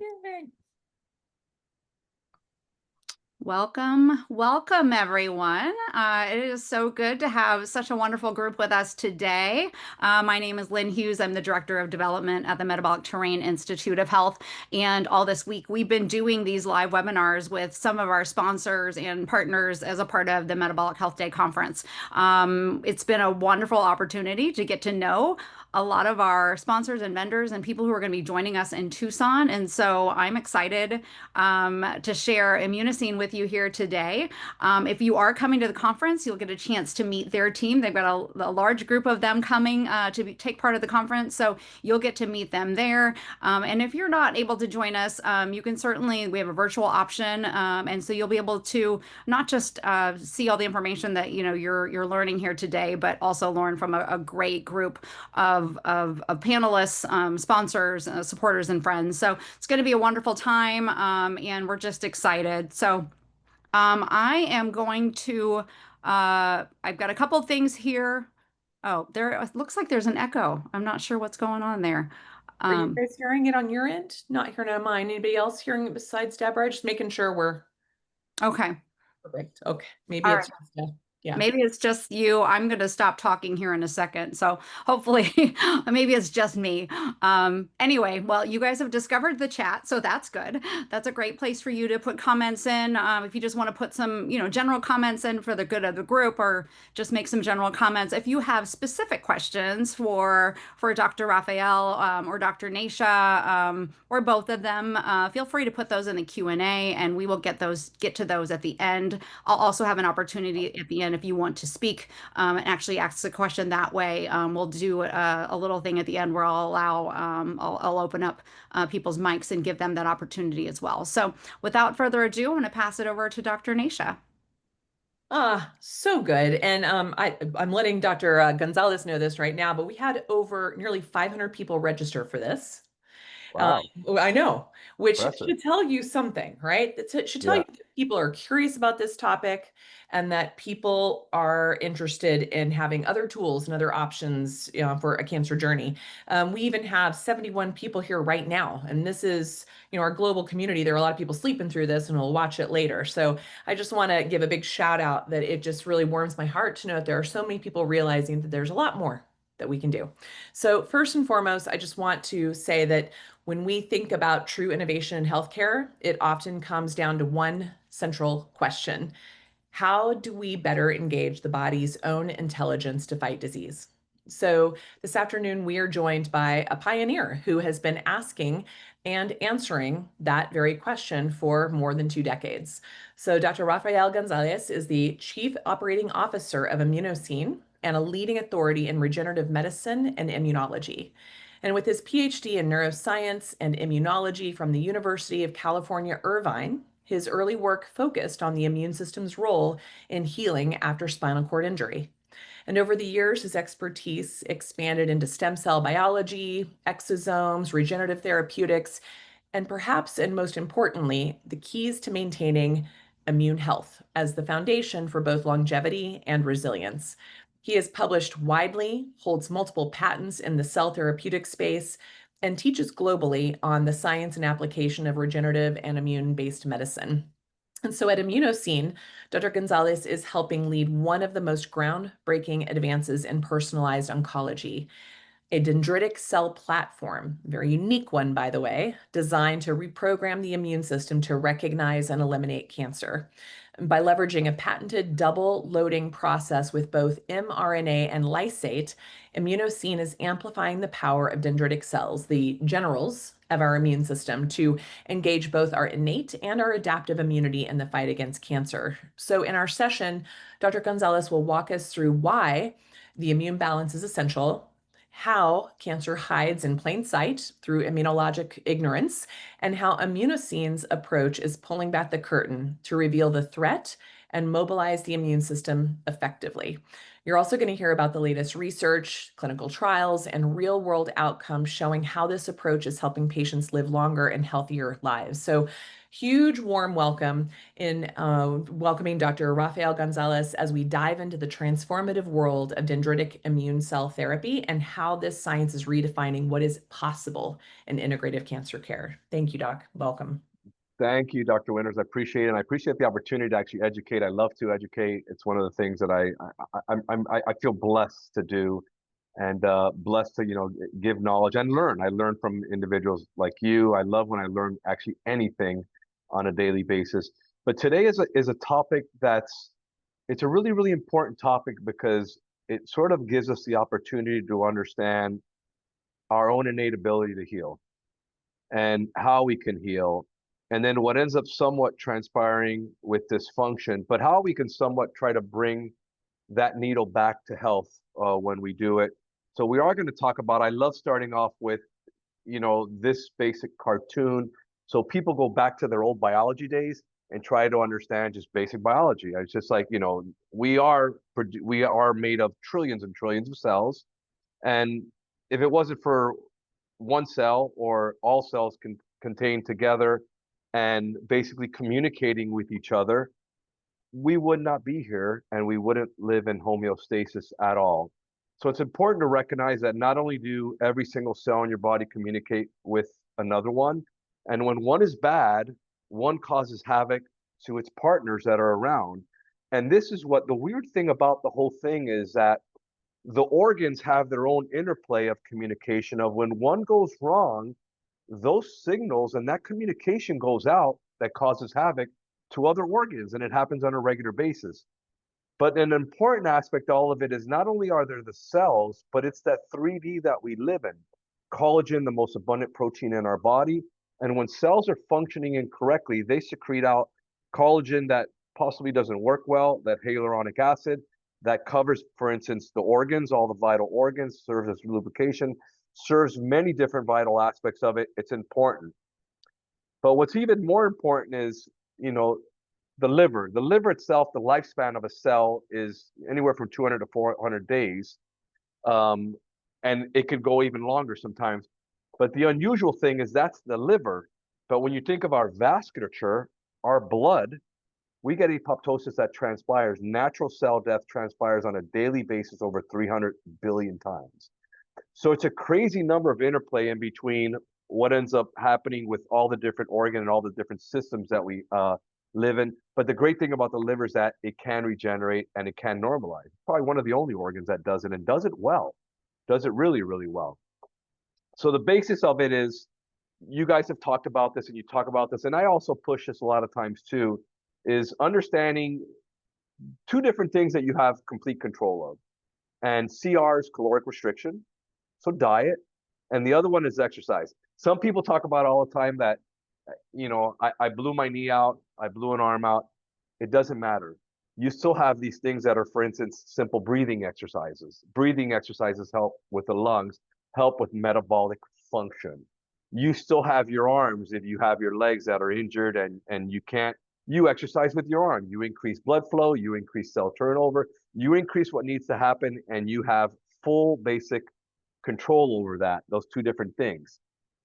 Yay. Welcome everyone. It is so good to have such a wonderful group with us today. My name is Lynn Hughes. I'm the Director of Development at the Metabolic Terrain Institute of Health. And all this week, we've been doing these live webinars with some of our sponsors and partners as a part of the Metabolic Health Day Conference. It's been a wonderful opportunity to get to know a lot of our sponsors and vendors and people who are going to be joining us in Tucson. And so I'm excited to share Immunocine with you here today. If you are coming to the conference, you'll get a chance to meet their team. They've got a large group of them coming take part of the conference, so you'll get to meet them there. And if you're not able to join us, you can certainly, we have a virtual option, and so you'll be able to not just see all the information that you're learning here today, but also learn from a great group of panelists, sponsors, supporters, and friends. So it's going to be a wonderful time, and we're just excited. So I am going to, I've got a couple of things here. Oh, there it looks like there's an echo. I'm not sure what's going on there. Are you Um, guys hearing it on your end? Not hearing it on mine. Anybody else hearing it besides Deborah? Just making sure we're okay. perfect. Okay. Maybe All it's right. just, yeah. Maybe it's just you. I'm going to stop talking here in a second. So hopefully, maybe it's just me. Anyway, well, you guys have discovered the chat, so that's good. That's a great place for you to put comments in. If you just want to put some, general comments in for the good of the group, or just make some general comments. If you have specific questions for Dr. Rafael or Dr. Nasha or both of them, feel free to put those in the Q&A, and we will get to those at the end. I'll also have an opportunity at the end if you want to speak and actually ask a question that way. We'll do a little thing at the end where I'll open up people's mics and give them that opportunity as well. So without further ado, I'm going to pass it over to Dr. Nasha. So good. And I'm letting Dr. Gonzalez know this right now, but we had over nearly 500 people register for this. Wow, I know, which impressive. should tell you something, right? It should tell you Yeah, that people are curious about this topic and that people are interested in having other tools and other options, for a cancer journey. We even have 71 people here right now, and this is, our global community. There are a lot of people sleeping through this, and we'll watch it later. So I just want to give a big shout out that it just really warms my heart to know that there are so many people realizing that there's a lot more that we can do. So first and foremost, I just want to say that when we think about true innovation in healthcare, it often comes down to one central question. How do we better engage the body's own intelligence to fight disease? So this afternoon, we are joined by a pioneer who has been asking and answering that very question for more than 2 decades. So Dr. Rafael Gonzalez is the Chief Operating Officer of Immunocine and a leading authority in regenerative medicine and immunology. And with his PhD in neuroscience and immunology from the University of California, Irvine, his early work focused on the immune system's role in healing after spinal cord injury. And over the years, his expertise expanded into stem cell biology, exosomes, regenerative therapeutics, and perhaps, and most importantly, the keys to maintaining immune health as the foundation for both longevity and resilience. He has published widely, holds multiple patents in the cell therapeutic space, and teaches globally on the science and application of regenerative and immune-based medicine. And so at Immunocine, Dr. Gonzalez is helping lead one of the most groundbreaking advances in personalized oncology, a dendritic cell platform, a very unique one, by the way, designed to reprogram the immune system to recognize and eliminate cancer. By leveraging a patented double loading process with both mRNA and lysate, Immunocine is amplifying the power of dendritic cells, the generals of our immune system, to engage both our innate and our adaptive immunity in the fight against cancer. So in our session, Dr. Gonzalez will walk us through why the immune balance is essential, how cancer hides in plain sight through immunologic ignorance, and how Immunocine's approach is pulling back the curtain to reveal the threat and mobilize the immune system effectively. You're also going to hear about the latest research, clinical trials, and real-world outcomes showing how this approach is helping patients live longer and healthier lives. So huge warm welcome in welcoming Dr. Rafael Gonzalez as we dive into the transformative world of dendritic immune cell therapy and how this science is redefining what is possible in integrative cancer care. Thank you, Doc. Welcome. Thank you, Dr. Winters. I appreciate it. And I appreciate the opportunity to actually educate. I love to educate. It's one of the things that I feel blessed to do, and blessed to give knowledge and learn. I learn from individuals like you. I love when I learn actually anything on a daily basis. But today is a topic it's a really important topic because it sort of gives us the opportunity to understand our own innate ability to heal and how we can heal. And then what ends up somewhat transpiring with dysfunction, but how we can somewhat try to bring that needle back to health when we do it. So we are going to talk about, I love starting off with, this basic cartoon. So people go back to their old biology days and try to understand just basic biology. It's just like, we are made of trillions and trillions of cells. And if it wasn't for one cell or all cells contained together and basically communicating with each other, we would not be here and we wouldn't live in homeostasis at all. So it's important to recognize that not only do every single cell in your body communicate with another one, and when one is bad, one causes havoc to its partners that are around. And this is what the weird thing about the whole thing is, that the organs have their own interplay of communication of when one goes wrong, those signals and that communication goes out that causes havoc to other organs, and it happens on a regular basis. But an important aspect of all of it is not only are there the cells, but it's that 3D that we live in. Collagen, the most abundant protein in our body. And when cells are functioning incorrectly, they secrete out collagen that possibly doesn't work well, that hyaluronic acid that covers, for instance, the organs, all the vital organs, serves as lubrication, serves many different vital aspects of it. It's important. But what's even more important is, the liver. The liver itself, the lifespan of a cell is anywhere from 200 to 400 days. And it could go even longer sometimes. But the unusual thing is that's the liver. But when you think of our vasculature, our blood, we get apoptosis that transpires. Natural cell death transpires on a daily basis over 300 billion times. So it's a crazy number of interplay in between what ends up happening with all the different organ and all the different systems that we live in. But the great thing about the liver is that it can regenerate and it can normalize. Probably one of the only organs that does it, and does it well, does it really, really well. So the basis of it is, you guys have talked about this and you talk about this, and I also push this a lot of times too, is understanding two different things that you have complete control of. And CR is caloric restriction, so diet, and the other one is exercise. Some people talk about all the time that, I blew my knee out, I blew an arm out. It doesn't matter. You still have these things that are, for instance, simple breathing exercises. Breathing exercises help with the lungs, help with metabolic function. You still have your arms if you have your legs that are injured and you exercise with your arm. You increase blood flow, you increase cell turnover, you increase what needs to happen, and you have full basic control over that, those two different things.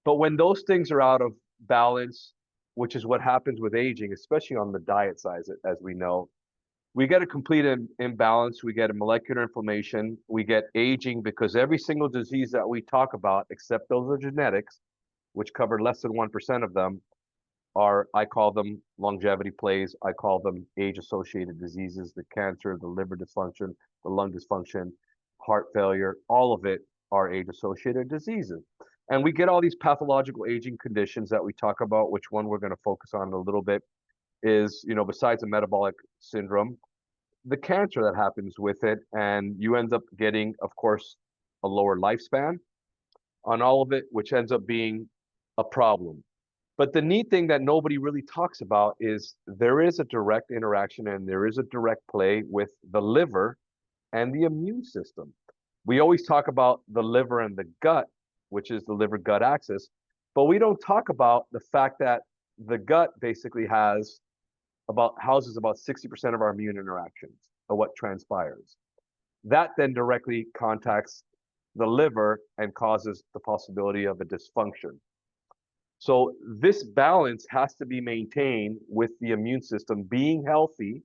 But when those things are out of balance, which is what happens with aging, especially on the diet side, as we know, we get a complete imbalance. We get a molecular inflammation. We get aging, because every single disease that we talk about, except those are genetics, which cover less than 1% of them, I call them longevity plays. I call them age-associated diseases, the cancer, the liver dysfunction, the lung dysfunction, heart failure, all of it are age-associated diseases. And we get all these pathological aging conditions that we talk about, which one we're going to focus on a little bit is, besides the metabolic syndrome, the cancer that happens with it. And you end up getting, of course, a lower lifespan on all of it, which ends up being a problem. But the neat thing that nobody really talks about is there is a direct interaction and there is a direct play with the liver and the immune system. We always talk about the liver and the gut, which is the liver-gut axis, but we don't talk about the fact that the gut basically has houses about 60% of our immune interactions of what transpires. That then directly contacts the liver and causes the possibility of a dysfunction. So this balance has to be maintained with the immune system being healthy,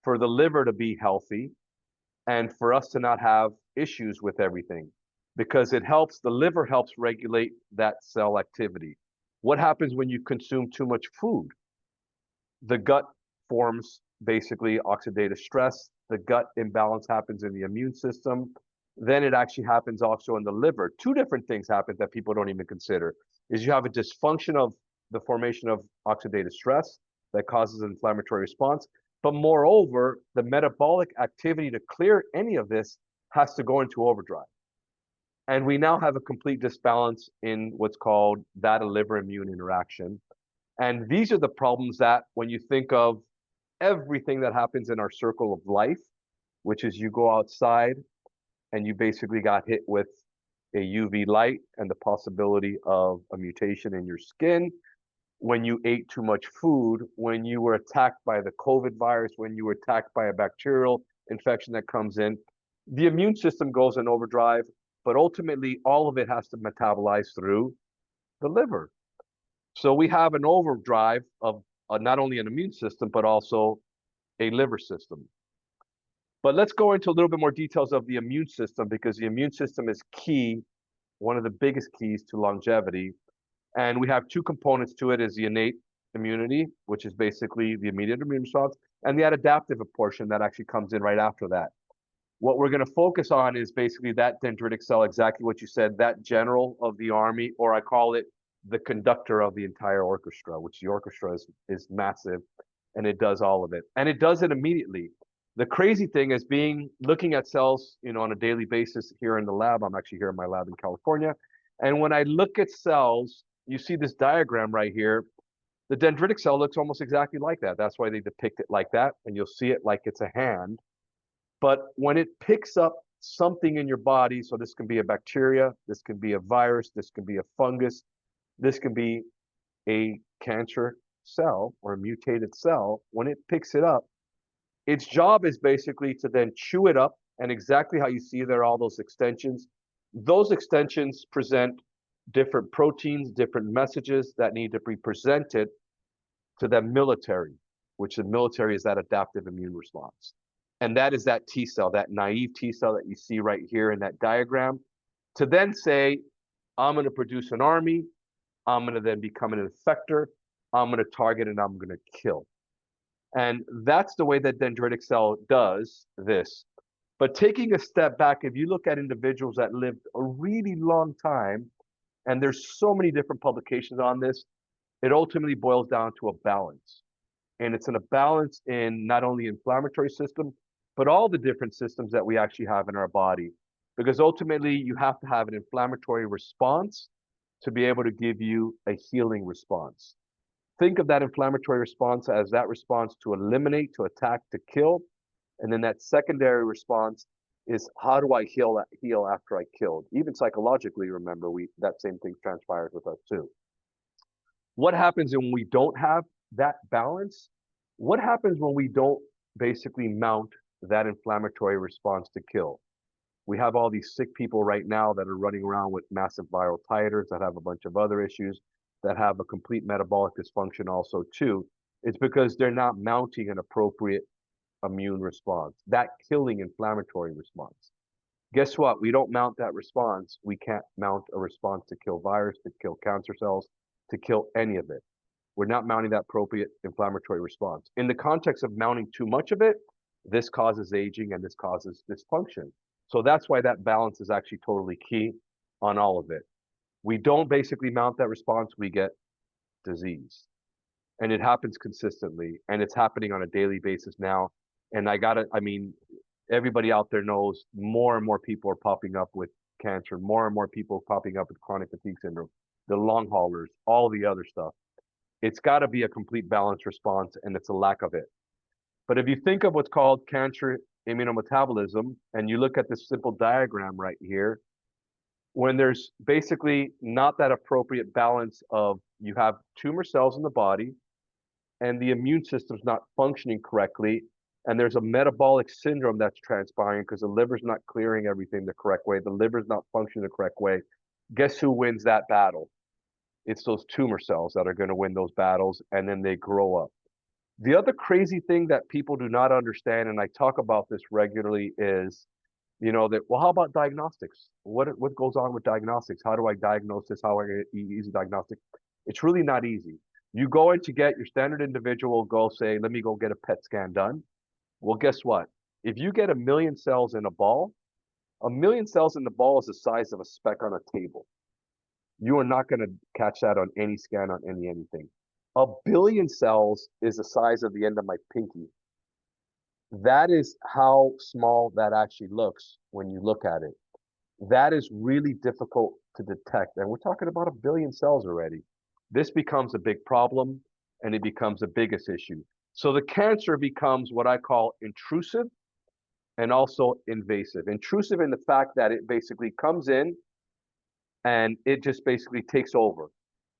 for the liver to be healthy, and for us to not have issues with everything, because the liver helps regulate that cell activity. What happens when you consume too much food? The gut forms basically oxidative stress. The gut imbalance happens in the immune system. Then it actually happens also in the liver. Two different things happen that people don't even consider. Is you have a dysfunction of the formation of oxidative stress that causes an inflammatory response. But moreover, the metabolic activity to clear any of this has to go into overdrive. And we now have a complete disbalance in what's called that liver immune interaction. And these are the problems that when you think of everything that happens in our circle of life, which is you go outside and you basically got hit with a UV light and the possibility of a mutation in your skin, when you ate too much food, when you were attacked by the COVID virus, when you were attacked by a bacterial infection that comes in, the immune system goes in overdrive, but ultimately all of it has to metabolize through the liver. So we have an overdrive of not only an immune system, but also a liver system. But let's go into a little bit more details of the immune system, because the immune system is key, one of the biggest keys to longevity. And we have two components to it, is the innate immunity, which is basically the immediate immune response, and the adaptive portion that actually comes in right after that. What we're going to focus on is basically that dendritic cell, exactly what you said, that general of the army, or I call it the conductor of the entire orchestra, which the orchestra is massive, and it does all of it. And it does it immediately. The crazy thing is looking at cells, on a daily basis here in the lab. I'm actually here in my lab in California. And when I look at cells, you see this diagram right here. The dendritic cell looks almost exactly like that. That's why they depict it like that. And you'll see it like it's a hand. But when it picks up something in your body, so this can be a bacteria, this can be a virus, this can be a fungus, this can be a cancer cell or a mutated cell, when it picks it up, its job is basically to then chew it up, and exactly how you see there are all those extensions. Those extensions present different proteins, different messages that need to be presented to the military, which the military is that adaptive immune response. And that is that T cell, that naive T cell that you see right here in that diagram, to then say, I'm going to produce an army, I'm going to then become an effector, I'm going to target, and I'm going to kill. And that's the way that dendritic cell does this. But taking a step back, if you look at individuals that lived a really long time, and there's so many different publications on this, it ultimately boils down to a balance. And it's in a balance in not only inflammatory system, but all the different systems that we actually have in our body. Because ultimately, you have to have an inflammatory response to be able to give you a healing response. Think of that inflammatory response as that response to eliminate, to attack, to kill. And then that secondary response is, how do I heal after I killed? Even psychologically, remember, that same thing transpires with us too. What happens when we don't have that balance? What happens when we don't basically mount that inflammatory response to kill? We have all these sick people right now that are running around with massive viral titers, that have a bunch of other issues, that have a complete metabolic dysfunction also too. It's because they're not mounting an appropriate immune response, that killing inflammatory response. Guess what? We don't mount that response. We can't mount a response to kill virus, to kill cancer cells, to kill any of it. We're not mounting that appropriate inflammatory response. In the context of mounting too much of it, this causes aging and this causes dysfunction. So that's why that balance is actually totally key on all of it. We don't basically mount that response, we get disease. And it happens consistently, and it's happening on a daily basis now. And everybody out there knows more and more people are popping up with cancer, more and more people popping up with chronic fatigue syndrome, the long haulers, all the other stuff. It's got to be a complete balanced response, and it's a lack of it. But if you think of what's called cancer immunometabolism, and you look at this simple diagram right here, when there's basically not that appropriate balance of, you have tumor cells in the body, and the immune system's not functioning correctly, and there's a metabolic syndrome that's transpiring because the liver's not clearing everything the correct way, the liver's not functioning the correct way, guess who wins that battle? It's those tumor cells that are going to win those battles, and then they grow up. The other crazy thing that people do not understand, and I talk about this regularly, is, that, well, how about diagnostics? What goes on with diagnostics? How do I diagnose this? How I get easy diagnostic? It's really not easy. You go in to get your standard individual, go say, let me go get a PET scan done. Well, guess what? If you get 1 million cells in a ball, 1 million cells in the ball is the size of a speck on a table. You are not going to catch that on any scan, on anything. 1 billion cells is the size of the end of my pinky. That is how small that actually looks when you look at it. That is really difficult to detect. And we're talking about 1 billion cells already. This becomes a big problem, and it becomes the biggest issue. So the cancer becomes what I call intrusive and also invasive. Intrusive in the fact that it basically comes in and it just basically takes over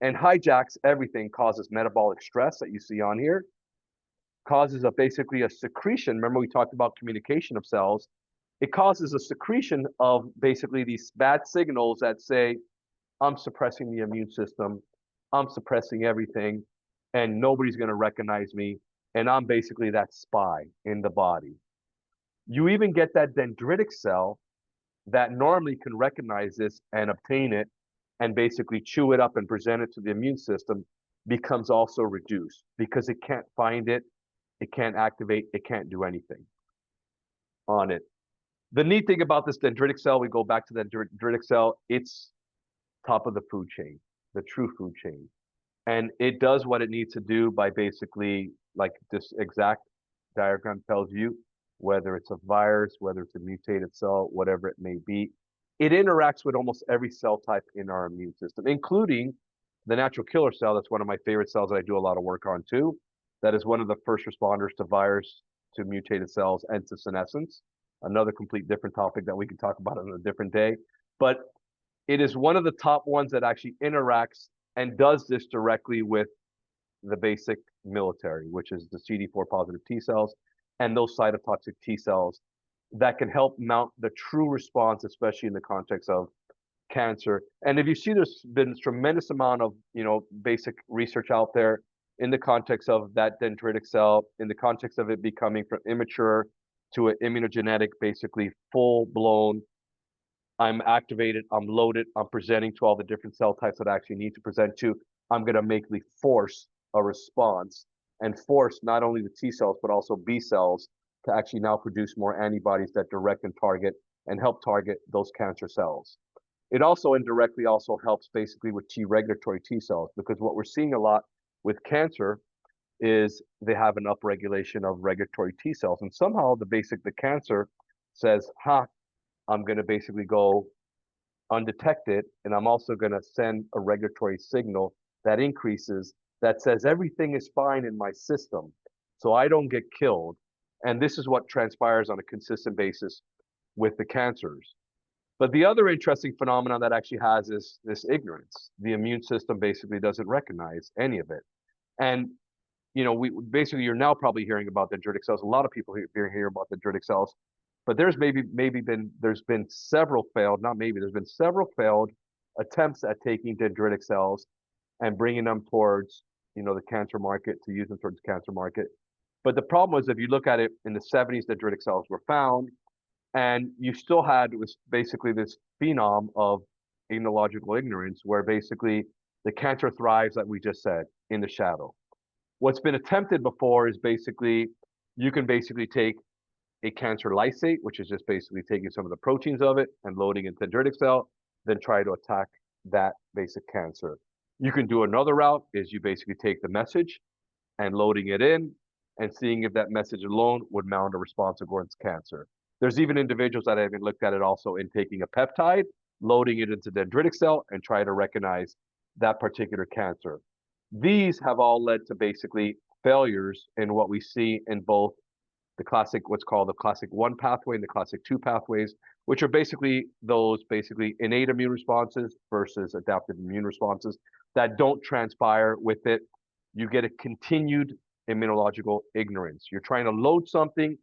and hijacks everything, causes metabolic stress that you see on here, causes basically a secretion. Remember, we talked about communication of cells. It causes a secretion of basically these bad signals that say, I'm suppressing the immune system, I'm suppressing everything, and nobody's going to recognize me, and I'm basically that spy in the body. You even get that dendritic cell that normally can recognize this and obtain it and basically chew it up and present it to the immune system, becomes also reduced because it can't find it, it can't activate, it can't do anything on it. The neat thing about this dendritic cell, we go back to the dendritic cell, it's top of the food chain, the true food chain. And it does what it needs to do by basically, like this exact diagram tells you, whether it's a virus, whether it's a mutated cell, whatever it may be, it interacts with almost every cell type in our immune system, including the natural killer cell. That's one of my favorite cells that I do a lot of work on too. That is one of the first responders to virus, to mutated cells, and to senescence. Another complete different topic that we can talk about on a different day. But it is one of the top ones that actually interacts and does this directly with the basic military, which is the CD4 positive T cells and those cytotoxic T cells that can help mount the true response, especially in the context of cancer. And if you see, there's been a tremendous amount of, basic research out there in the context of that dendritic cell, in the context of it becoming from immature to an immunogenic, basically full-blown, I'm activated, I'm loaded, I'm presenting to all the different cell types that I actually need to present to. I'm going to make me force a response and force not only the T cells, but also B cells to actually now produce more antibodies that direct and target and help target those cancer cells. It also indirectly also helps basically with T regulatory T cells, because what we're seeing a lot with cancer is they have an upregulation of regulatory T cells. And somehow the cancer says, I'm going to basically go undetected, and I'm also going to send a regulatory signal that increases, that says everything is fine in my system, so I don't get killed. And this is what transpires on a consistent basis with the cancers. But the other interesting phenomenon that actually has is this ignorance. The immune system basically doesn't recognize any of it. And we basically, you're now probably hearing about dendritic cells. A lot of people hear about dendritic cells, but there's been several failed, not maybe, there's been several failed attempts at taking dendritic cells and bringing them towards, the cancer market, to use them towards the cancer market. But the problem was, if you look at it, in the 70s, dendritic cells were found, and you still had was basically this phenom of immunological ignorance, where basically the cancer thrives, like we just said, in the shadow. What's been attempted before is basically, you can basically take a cancer lysate, which is just basically taking some of the proteins of it and loading into the dendritic cell, then try to attack that basic cancer. You can do another route, is you basically take the message and loading it in and seeing if that message alone would mount a response against cancer. There's even individuals that have even looked at it also in taking a peptide, loading it into the dendritic cell, and try to recognize that particular cancer. These have all led to basically failures in what we see in both the classic, what's called the classic 1 pathway and the classic 2 pathways, which are basically those innate immune responses versus adaptive immune responses that don't transpire with it. You get a continued immunological ignorance. You're trying to load something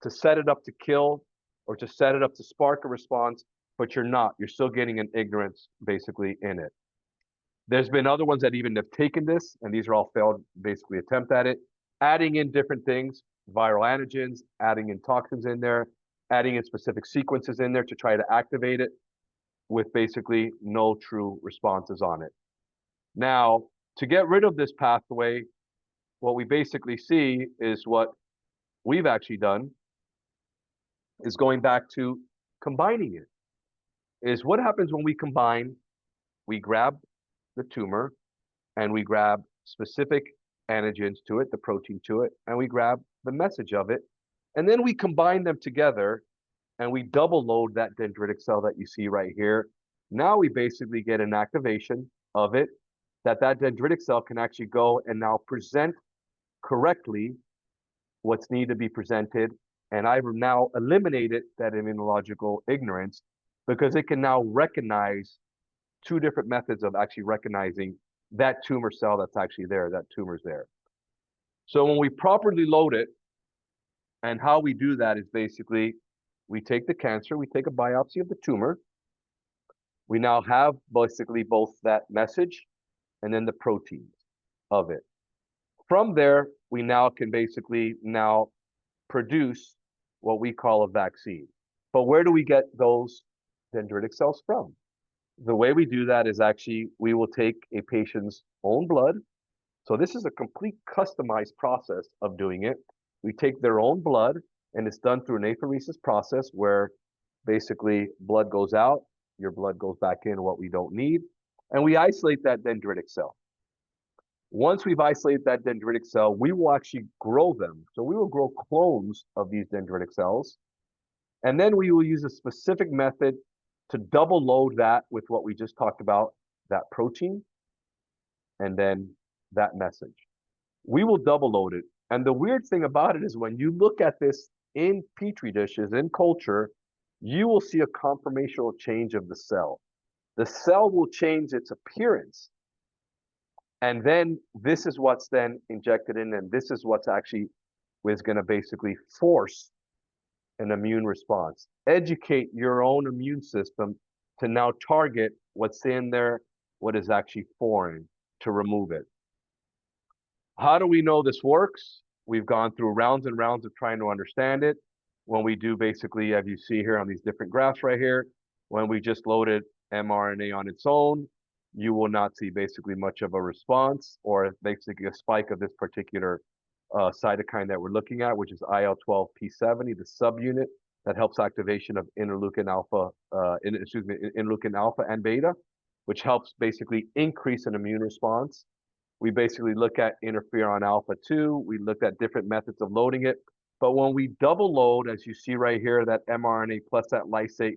to set it up to kill or to set it up to spark a response, but you're not. You're still getting an ignorance basically in it. There's been other ones that even have taken this, and these are all failed basically attempt at it, adding in different things, viral antigens, adding in toxins in there, adding in specific sequences in there to try to activate it with basically no true responses on it. Now, to get rid of this pathway, what we basically see is what we've actually done is going back to combining it. Is what happens when we combine, we grab the tumor and we grab specific antigens to it, the protein to it, and we grab the message of it, and then we combine them together and we double load that dendritic cell that you see right here. Now we basically get an activation of it that dendritic cell can actually go and now present correctly what's needed to be presented. And I've now eliminated that immunological ignorance because it can now recognize two different methods of actually recognizing that tumor cell that's actually there, that tumor's there. So when we properly load it, and how we do that is basically we take the cancer, we take a biopsy of the tumor. We now have basically both that message and then the proteins of it. From there, we now can basically now produce what we call a vaccine. But where do we get those dendritic cells from? The way we do that is actually we will take a patient's own blood. So this is a complete customized process of doing it. We take their own blood, and it's done through an apheresis process where basically blood goes out, your blood goes back in, what we don't need, and we isolate that dendritic cell. Once we've isolated that dendritic cell, we will actually grow them. So we will grow clones of these dendritic cells, and then we will use a specific method to double load that with what we just talked about, that protein, and then that message. We will double load it. And the weird thing about it is when you look at this in petri dishes, in culture, you will see a conformational change of the cell. The cell will change its appearance. And then this is what's then injected in, and this is what's actually is going to basically force an immune response. Educate your own immune system to now target what's in there, what is actually foreign, to remove it. How do we know this works? We've gone through rounds and rounds of trying to understand it. When we do basically, as you see here on these different graphs right here, when we just loaded mRNA on its own, you will not see basically much of a response or basically a spike of this particular cytokine that we're looking at, which is IL-12P70, the subunit that helps activation of interleukin alpha, interleukin alpha and beta, which helps basically increase an immune response. We basically look at interferon alpha 2. We looked at different methods of loading it. But when we double load, as you see right here, that mRNA plus that lysate,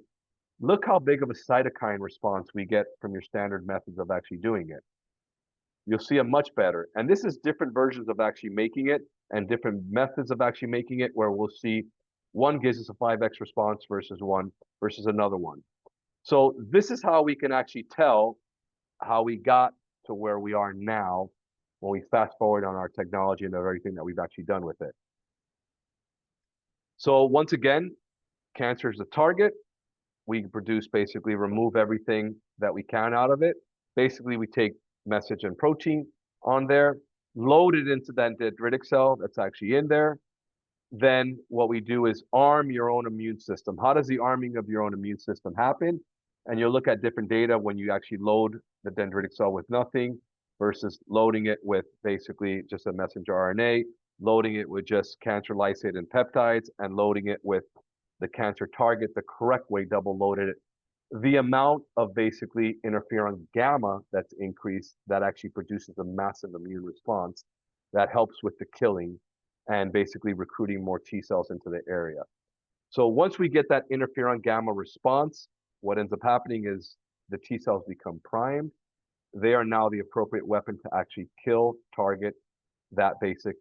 look how big of a cytokine response we get from your standard methods of actually doing it. You'll see a much better. And this is different versions of actually making it and different methods of actually making it, where we'll see one gives us a 5x response versus another one. So this is how we can actually tell how we got to where we are now when we fast forward on our technology and everything that we've actually done with it. So once again, cancer is the target. We produce, basically remove everything that we can out of it. Basically, we take message and protein on there, load it into that dendritic cell that's actually in there. Then what we do is arm your own immune system. How does the arming of your own immune system happen? And you'll look at different data when you actually load the dendritic cell with nothing versus loading it with basically just a messenger RNA, loading it with just cancer lysate and peptides, and loading it with the cancer target the correct way, double loaded it. The amount of basically interferon gamma that's increased that actually produces a massive immune response that helps with the killing and basically recruiting more T cells into the area. So once we get that interferon gamma response, what ends up happening is the T cells become primed. They are now the appropriate weapon to actually kill, target that basic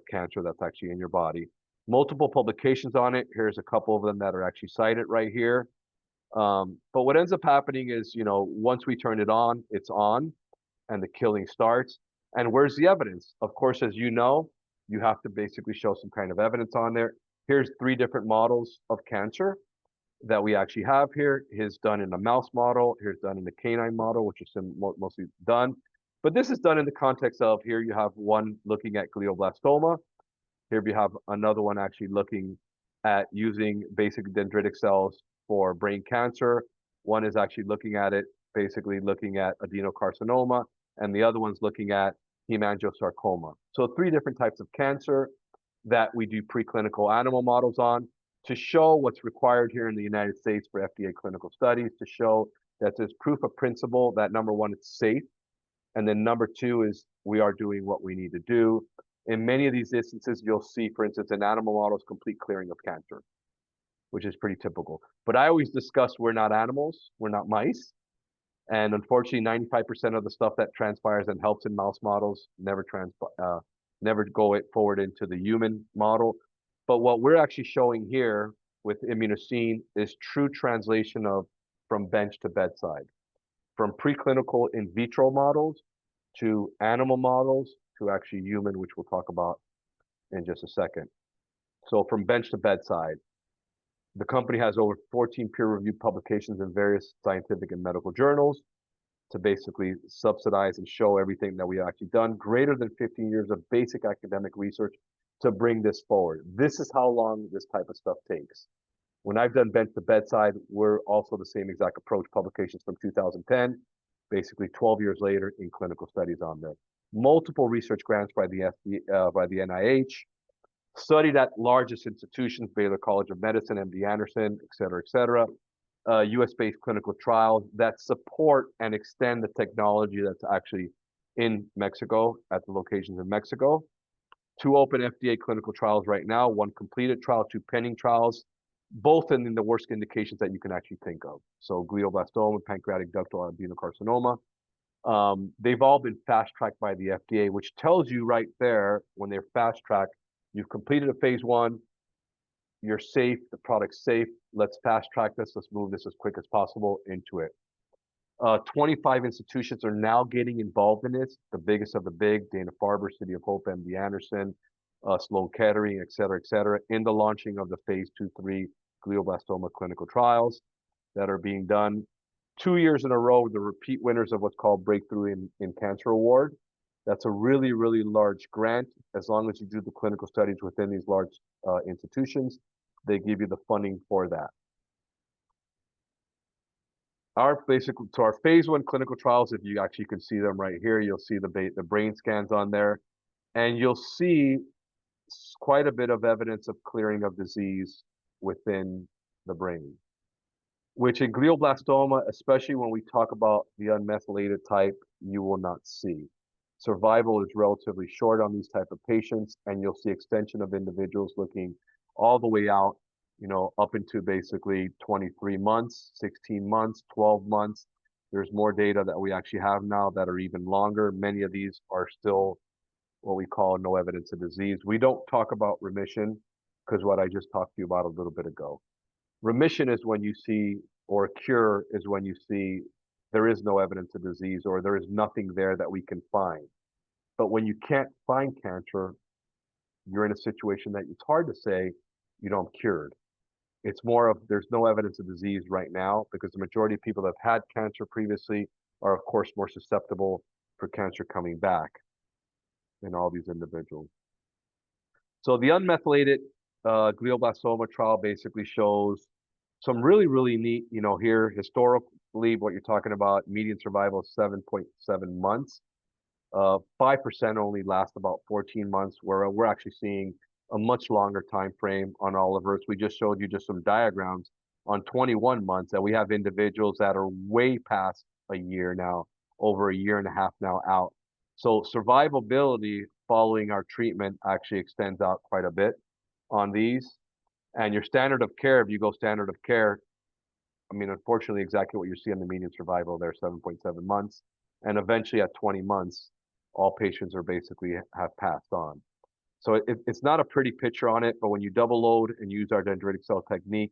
cancer that's actually in your body. Multiple publications on it. Here's a couple of them that are actually cited right here. But what ends up happening is, once we turn it on, it's on, and the killing starts. And where's the evidence? Of course, as you know, you have to basically show some kind of evidence on there. Here's 3 different models of cancer that we actually have here. Here's done in a mouse model. Here's done in the canine model, which is mostly done. But this is done in the context of, here you have one looking at glioblastoma. Here we have another one actually looking at using basic dendritic cells for brain cancer. One is actually looking at it, basically looking at adenocarcinoma, and the other one's looking at hemangiosarcoma. So 3 different types of cancer that we do preclinical animal models on to show what's required here in the United States for FDA clinical studies, to show that there's proof of principle that, number one, it's safe, and then number 2 is we are doing what we need to do. In many of these instances, you'll see, for instance, in animal models, complete clearing of cancer, which is pretty typical. But I always discuss we're not animals, we're not mice. And unfortunately, 95% of the stuff that transpires and helps in mouse models never go it forward into the human model. But what we're actually showing here with Immunocine is true translation of from bench to bedside, from preclinical in vitro models to animal models to actually human, which we'll talk about in just a second. So from bench to bedside, the company has over 14 peer-reviewed publications in various scientific and medical journals to basically subsidize and show everything that we actually done. Greater than 15 years of basic academic research to bring this forward. This is how long this type of stuff takes. When I've done bench to bedside, we're also the same exact approach, publications from 2010, basically 12 years later in clinical studies on there. Multiple research grants by the NIH, studied at largest institutions, Baylor College of Medicine, MD Anderson, et cetera, US-based clinical trials that support and extend the technology that's actually in Mexico, at the locations in Mexico. 2 open FDA clinical trials right now, 1 completed trial, 2 pending trials, both in the worst indications that you can actually think of. So glioblastoma, pancreatic ductal adenocarcinoma. They've all been fast-tracked by the FDA, which tells you right there, when they're fast-tracked, you've completed a phase 1, you're safe, the product's safe, let's fast-track this, let's move this as quick as possible into it. 25 institutions are now getting involved in this, the biggest of the big, Dana-Farber, City of Hope, MD Anderson, Sloan Kettering, et cetera, in the launching of the phase 2-3 glioblastoma clinical trials that are being done. 2 years in a row, the repeat winners of what's called Breakthrough in Cancer Award. That's a really, really large grant. As long as you do the clinical studies within these large institutions, they give you the funding for that. Our phase 1 clinical trials, if you actually can see them right here, you'll see the brain scans on there, and you'll see quite a bit of evidence of clearing of disease within the brain, which in glioblastoma, especially when we talk about the unmethylated type, you will not see. Survival is relatively short on these type of patients, and you'll see extension of individuals looking all the way out, up into basically 23 months, 16 months, 12 months. There's more data that we actually have now that are even longer. Many of these are still what we call no evidence of disease. We don't talk about remission because what I just talked to you about a little bit ago. Remission is when you see, or cure is when you see there is no evidence of disease or there is nothing there that we can find. But when you can't find cancer, you're in a situation that it's hard to say, I'm cured. It's more of there's no evidence of disease right now because the majority of people that have had cancer previously are, of course, more susceptible for cancer coming back in all these individuals. So the unmethylated glioblastoma trial basically shows some really, really neat, here historically, what you're talking about, median survival is 7.7 months. 5% only last about 14 months, where we're actually seeing a much longer time frame on Oliver's. We just showed you just some diagrams on 21 months, and we have individuals that are way past a year now, over a year and a half now out. So survivability following our treatment actually extends out quite a bit on these. And your standard of care, if you go standard of care, unfortunately, exactly what you see in the median survival there, 7.7 months. And eventually at 20 months, all patients are basically have passed on. So it's not a pretty picture on it, but when you double load and use our dendritic cell technique,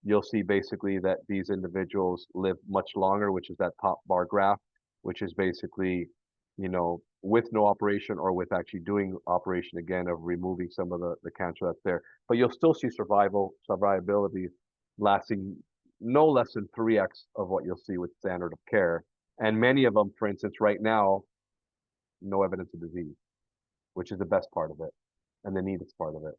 you'll see basically that these individuals live much longer, which is that top bar graph, which is basically, with no operation or with actually doing operation again of removing some of the cancer that's there. But you'll still see survivability lasting no less than 3x of what you'll see with standard of care. And many of them, for instance, right now, no evidence of disease, which is the best part of it. And the neatest part of it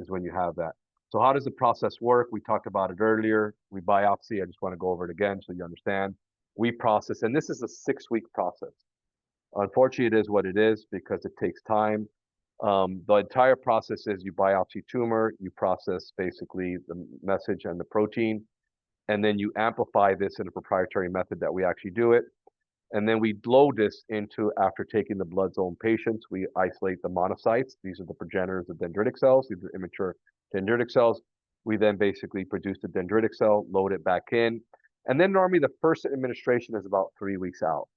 is when you have that. So how does the process work? We talked about it earlier. We biopsy. I just want to go over it again so you understand. We process, and this is a 6-week process. Unfortunately, it is what it is because it takes time. The entire process is you biopsy tumor, you process basically the message and the protein, and then you amplify this in a proprietary method that we actually do it. And then we load this into, after taking the blood zone patients, we isolate the monocytes. These are the progenitors of dendritic cells. These are immature dendritic cells. We then basically produce the dendritic cell, load it back in. And then normally the first administration is about 3 weeks out.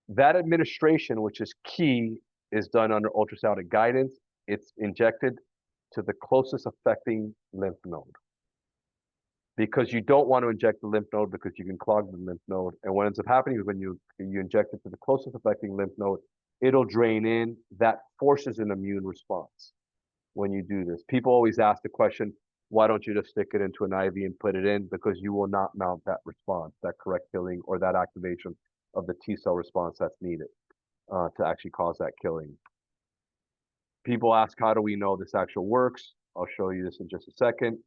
That administration, which is key, is done under ultrasonic guidance. It's injected to the closest affecting lymph node. Because you don't want to inject the lymph node because you can clog the lymph node. And what ends up happening is when you inject it to the closest affecting lymph node, it'll drain in. That forces an immune response when you do this. People always ask the question, why don't you just stick it into an IV and put it in? Because you will not mount that response, that correct killing or that activation of the T cell response that's needed to actually cause that killing. People ask, how do we know this actually works? I'll show you this in just a second.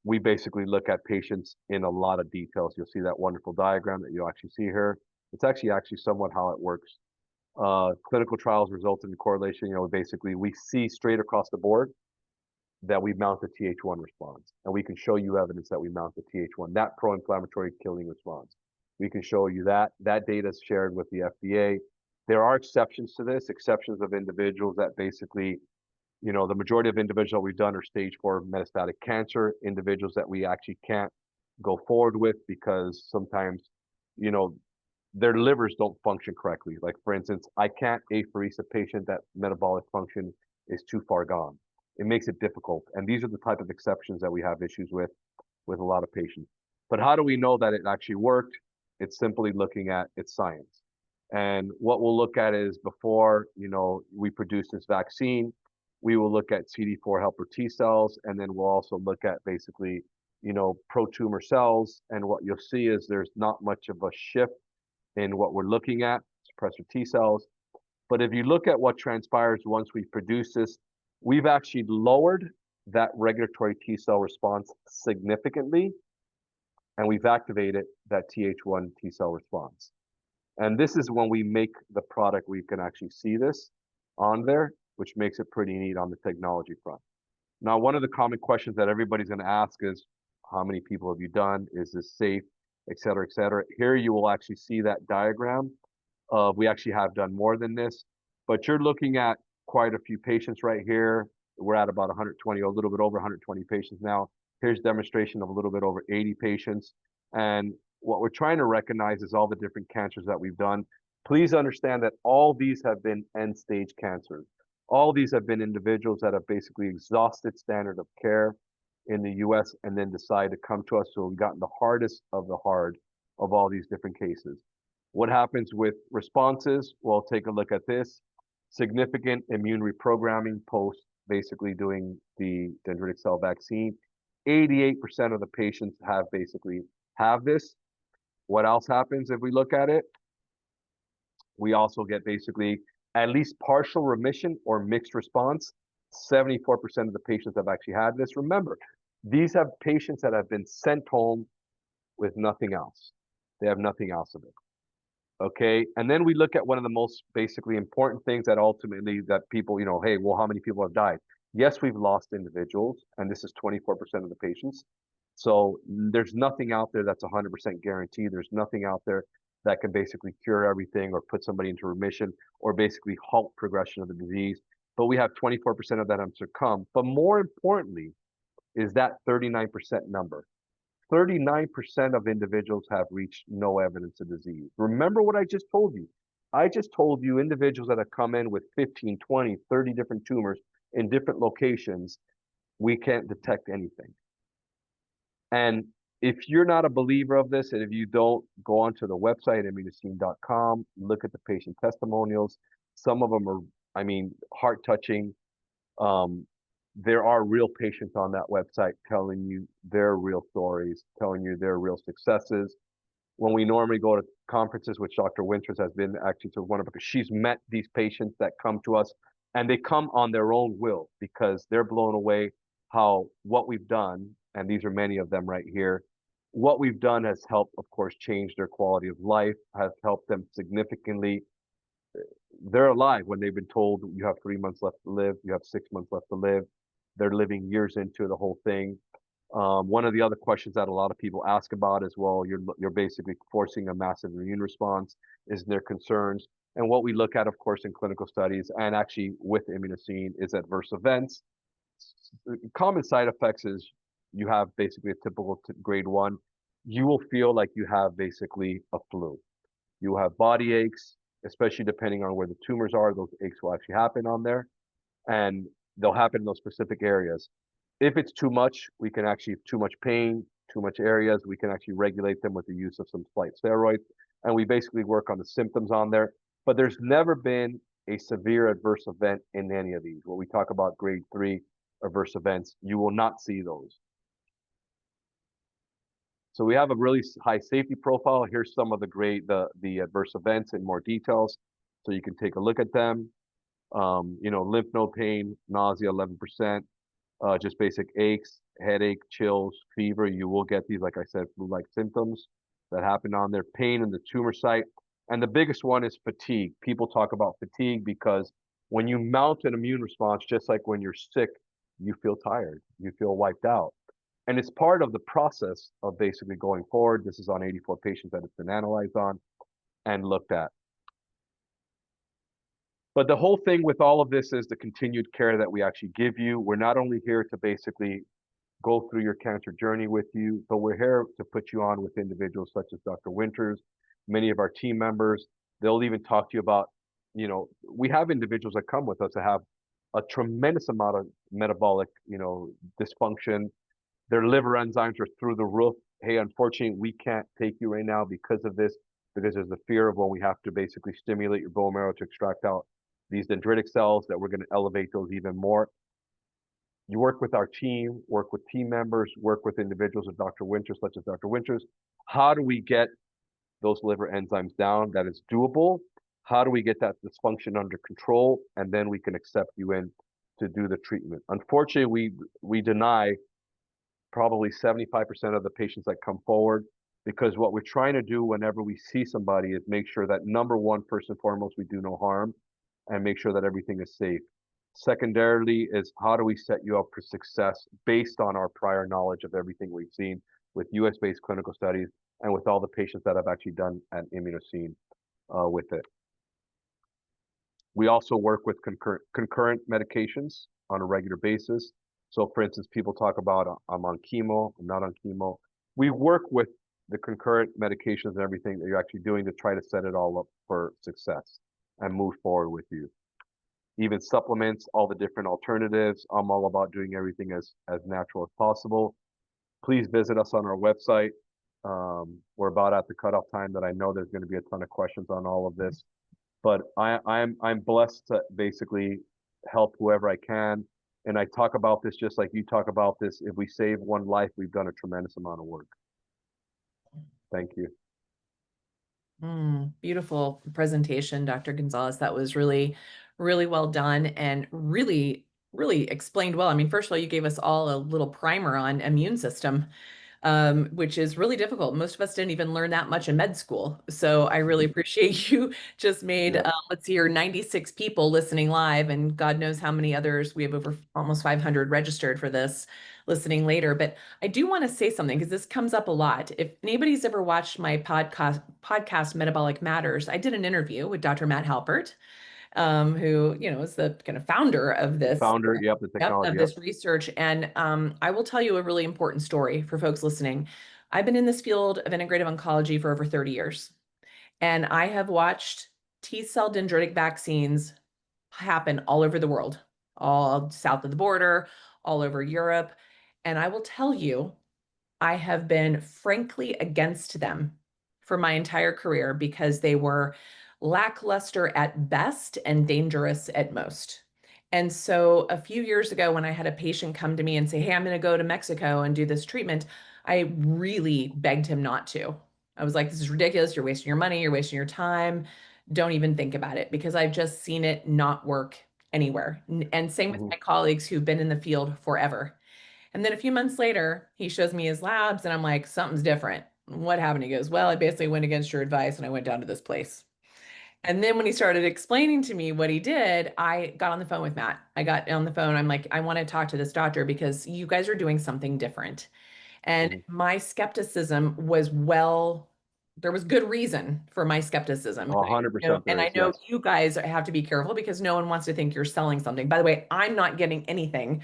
We basically look at patients in a lot of details. You'll see that wonderful diagram that you'll actually see here. It's actually somewhat how it works. Clinical trials resulted in correlation. Basically we see straight across the board that we mount the Th1 response, and we can show you evidence that we mount the Th1, that pro-inflammatory killing response. We can show you that. That data is shared with the FDA. There are exceptions to this, exceptions of individuals that basically, the majority of individuals we've done are stage 4 metastatic cancer, individuals that we actually can't go forward with because sometimes, their livers don't function correctly. Like for instance, I can't apheresis a patient that metabolic function is too far gone. It makes it difficult. And these are the type of exceptions that we have issues with a lot of patients. But how do we know that it actually worked? It's simply looking at its science. And what we'll look at is before, we produce this vaccine, we will look at CD4 helper T cells, and then we'll also look at basically, pro-tumor cells. And what you'll see is there's not much of a shift in what we're looking at, suppressor T cells. But if you look at what transpires once we produce this, we've actually lowered that regulatory T cell response significantly, and we've activated that Th1 T cell response. And this is when we make the product, we can actually see this on there, which makes it pretty neat on the technology front. Now, one of the common questions that everybody's going to ask is, how many people have you done? Is this safe? Et cetera, et cetera. Here you will actually see that diagram of we actually have done more than this, but you're looking at quite a few patients right here. We're at about 120, a little bit over 120 patients now. Here's demonstration of a little bit over 80 patients. And what we're trying to recognize is all the different cancers that we've done. Please understand that all these have been end-stage cancers. All these have been individuals that have basically exhausted standard of care in the US and then decide to come to us. So we've gotten the hardest of the hard of all these different cases. What happens with responses? Well, take a look at this. Significant immune reprogramming post basically doing the dendritic cell vaccine. 88% of the patients have this. What else happens if we look at it? We also get basically at least partial remission or mixed response. 74% of the patients have actually had this. Remember, these have patients that have been sent home with nothing else. They have nothing else of it. Okay, and then we look at one of the most basically important things that ultimately that people, hey, well, how many people have died? Yes, we've lost individuals, and this is 24% of the patients. So there's nothing out there that's 100% guaranteed. There's nothing out there that can basically cure everything or put somebody into remission or basically halt progression of the disease. But we have 24% of that have succumbed. But more importantly is that 39% number. 39% of individuals have reached no evidence of disease. Remember what I just told you. I just told you individuals that have come in with 15, 20, 30 different tumors in different locations, we can't detect anything. And If you're not a believer of this, and if you don't, go onto the website, immunocine.com, look at the patient testimonials. Some of them are, I mean, heart-touching. Um, there are real patients on that website telling you their real stories, telling you their real successes. When we normally go to conferences, which Dr. Winters has been actually to one of, because she's met these patients that come to us, and they come on their own will because they're blown away how what we've done, and these are many of them right here, what we've done has helped, of course, change their quality of life, has helped them significantly. They're alive when they've been told you have 3 months left to live, you have 6 months left to live. They're living years into the whole thing. One of the other questions that a lot of people ask about is, well, you're basically forcing a massive immune response. Is there concerns? And what we look at, of course, in clinical studies and actually with immunosine is adverse events. Common side effects is you have basically a typical grade 1. You will feel like you have basically a flu. You will have body aches, especially depending on where the tumors are. Those aches will actually happen on there, and they'll happen in those specific areas. If it's too much, we can actually, too much pain, too much areas, we can actually regulate them with the use of some slight steroids. And we basically work on the symptoms on there. But there's never been a severe adverse event in any of these. When we talk about grade 3 adverse events, you will not see those. So we have a really high safety profile. Here's some of the adverse events in more details, so you can take a look at them. Lymph node pain, nausea, 11%. Just basic aches, headache, chills, fever. You will get these, like I said, flu-like symptoms that happen on there. Pain in the tumor site. And the biggest one is fatigue. People talk about fatigue because when you mount an immune response, just like when you're sick, you feel tired, you feel wiped out. And it's part of the process of basically going forward. This is on 84 patients that it's been analyzed on and looked at. But the whole thing with all of this is the continued care that we actually give you. We're not only here to basically go through your cancer journey with you, but we're here to put you on with individuals such as Dr. Winters, many of our team members. They'll even talk to you about, we have individuals that come with us that have a tremendous amount of metabolic, dysfunction. Their liver enzymes are through the roof. Hey, unfortunately, we can't take you right now because of this, because there's the fear of when we have to basically stimulate your bone marrow to extract out these dendritic cells, that we're going to elevate those even more. You work with our team, work with team members, work with individuals of Dr. Winters, such as Dr. Winters. How do we get those liver enzymes down? That is doable. How do we get that dysfunction under control? And then we can accept you in to do the treatment. Unfortunately, we deny probably 75% of the patients that come forward, because what we're trying to do whenever we see somebody is make sure that, number one, first and foremost, we do no harm and make sure that everything is safe. Secondarily is, how do we set you up for success based on our prior knowledge of everything we've seen with US-based clinical studies and with all the patients that have actually done at Immunosine with it. We also work with concurrent medications on a regular basis. So for instance, people talk about, I'm on chemo, I'm not on chemo. We work with the concurrent medications and everything that you're actually doing to try to set it all up for success and move forward with you. Even supplements, all the different alternatives. I'm all about doing everything as natural as possible. Please visit us on our website. We're about at the cutoff time that I know there's going to be a ton of questions on all of this. But I'm blessed to basically help whoever I can. And I talk about this just like you talk about this. If we save one life, we've done a tremendous amount of work. Thank you. Beautiful presentation, Dr. Gonzalez. That was really, really well done and really, really explained well. I mean, first of all, you gave us all a little primer on immune system, which is really difficult. Most of us didn't even learn that much in med school. So I really appreciate you just made, let's see here, 96 people listening live, and God knows how many others. We have over almost 500 registered for this listening later. But I do want to say something, because this comes up a lot. If anybody's ever watched my podcast Metabolic Matters, I did an interview with Dr. Matt Halpert, who, is the kind of founder of this. Founder, the technology. Of this research. And I will tell you a really important story for folks listening. I've been in this field of integrative oncology for over 30 years, and I have watched T-cell dendritic vaccines happen all over the world, all south of the border, all over Europe. And I will tell you, I have been frankly against them for my entire career because they were lackluster at best and dangerous at most. And so a few years ago, when I had a patient come to me and say, "Hey, I'm going to go to Mexico and do this treatment," I really begged him not to. I was like, "This is ridiculous. You're wasting your money. You're wasting your time. Don't even think about it," because I've just seen it not work anywhere. And same with Hmm. my colleagues who've been in the field forever. And then a few months later, he shows me his labs, and I'm like, "Something's different. What happened?" He goes, "Well, I basically went against your advice and I went down to this place." And then when he started explaining to me what he did, I got on the phone with Matt. I got on the phone. I'm like, "I want to talk to this doctor because you guys are doing something different." And Hmm. my skepticism was, well, there was good reason for my skepticism. A hundred percent And there I is, know yes. you guys have to be careful because no one wants to think you're selling something. By the way, I'm not getting anything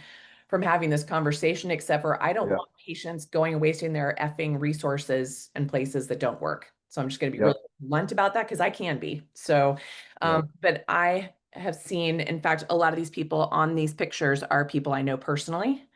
from having this conversation except for I don't Yeah. want patients going and wasting their effing resources in places that don't work. So I'm just going to be Yep. really blunt about that because I can be. So, Right. but I have seen, in fact, a lot of these people on these pictures are people I know personally,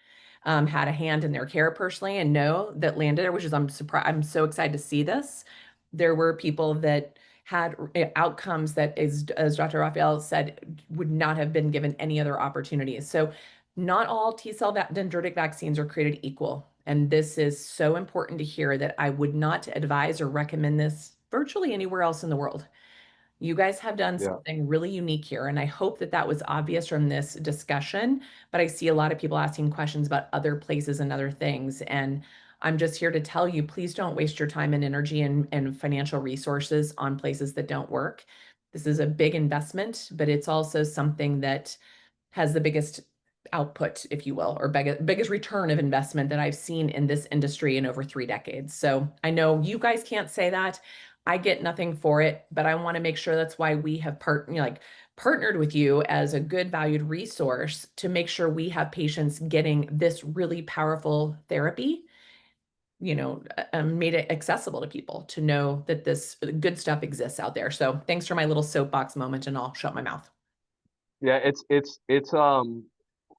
had a hand in their care personally and know that landed there, which is I'm surprised. I'm so excited to see this. There were people that had outcomes that, is, as Dr. Rafael said, would not have been given any other opportunities. So not all T cell dendritic vaccines are created equal. And this is so important to hear that I would not advise or recommend this virtually anywhere else in the world. You guys have done Yeah. something really unique here, and I hope that that was obvious from this discussion, but I see a lot of people asking questions about other places and other things, and I'm just here to tell you, please don't waste your time and energy and financial resources on places that don't work. This is a big investment, but it's also something that has the biggest output, if you will, or biggest return of investment that I've seen in this industry in over 3 decades. So I know you guys can't say that. I get nothing for it, but I want to make sure that's why we have partnered with you as a good valued resource to make sure we have patients getting this really powerful therapy, made it accessible to people to know that this good stuff exists out there. So thanks for my little soapbox moment, and I'll shut my mouth. Yeah, it's